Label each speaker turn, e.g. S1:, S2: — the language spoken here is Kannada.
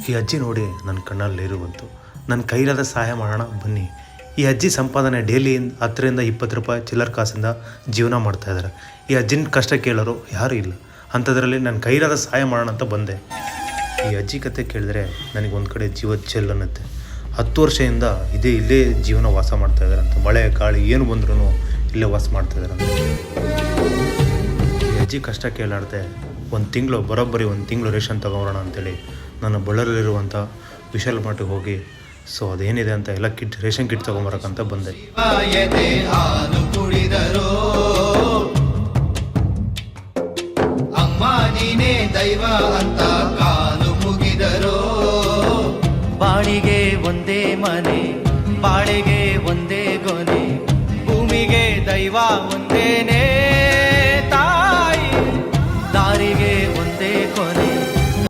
S1: ಈ ಅಜ್ಜಿ ನೋಡಿ ನನ್ನ ಕಣ್ಣಲ್ಲಿ ನೀರು ಬಂತು. ನನ್ನ ಕೈಲಾದ ಸಹಾಯ ಮಾಡೋಣ ಬನ್ನಿ. ಈ ಅಜ್ಜಿ ಸಂಪಾದನೆ ಡೈಲಿ 10ರಿಂದ 20 ರೂಪಾಯಿ ಚಿಲ್ಲರ್ ಕಾಸಿಂದ ಜೀವನ ಮಾಡ್ತಾಯಿದ್ದಾರೆ. ಈ ಅಜ್ಜಿನ ಕಷ್ಟ ಕೇಳೋರು ಯಾರೂ ಇಲ್ಲ. ಅಂಥದ್ರಲ್ಲಿ ನನ್ನ ಕೈಲಾದ ಸಹಾಯ ಮಾಡೋಣ ಅಂತ ಬಂದೆ. ಈ ಅಜ್ಜಿ ಕತೆ ಕೇಳಿದ್ರೆ ನನಗೆ ಒಂದು ಕಡೆ ಜೀವದ ಚೆಲ್ ಅನ್ನತ್ತೆ. 10 ವರ್ಷದಿಂದ ಇಲ್ಲೇ ಜೀವನ ವಾಸ ಮಾಡ್ತಾಯಿದ್ದಾರೆ ಅಂತ. ಮಳೆ ಗಾಳಿ ಏನು ಬಂದ್ರೂ ಇಲ್ಲೇ ವಾಸ ಮಾಡ್ತಾಯಿದ್ದಾರೆ ಅಂತ. ಈ ಅಜ್ಜಿ ಕಷ್ಟ ಕೇಳಾಡ್ದೆ ಬರೋಬ್ಬರಿ ಒಂದು ತಿಂಗಳು ರೇಷನ್ ತೊಗೊಬರೋಣ ಅಂತೇಳಿ ನಾನು ಬಳ್ಳಾರಿಯಲ್ಲಿರುವಂಥ ವಿಶಾಲ್ ಮಾರ್ಟಿಗೆ ಹೋಗಿ ಅದೇನಿದೆ ಅಂತ ಎಲ್ಲ ರೇಷನ್ ಕಿಟ್ ತೊಗೊಂಬರಕ್ಕಂತ ಬಂದೆ.
S2: ದೈವ ಅಂತ ಕಾಲು ಮುಗಿದರೋ ಬಾಳಿಗೆ ಒಂದೇ ಮನೆ, ಬಾಳೆಗೆ ಒಂದೇ ಗೊನೆ, ಭೂಮಿಗೆ ದೈವ ಒಂದೇನೆ.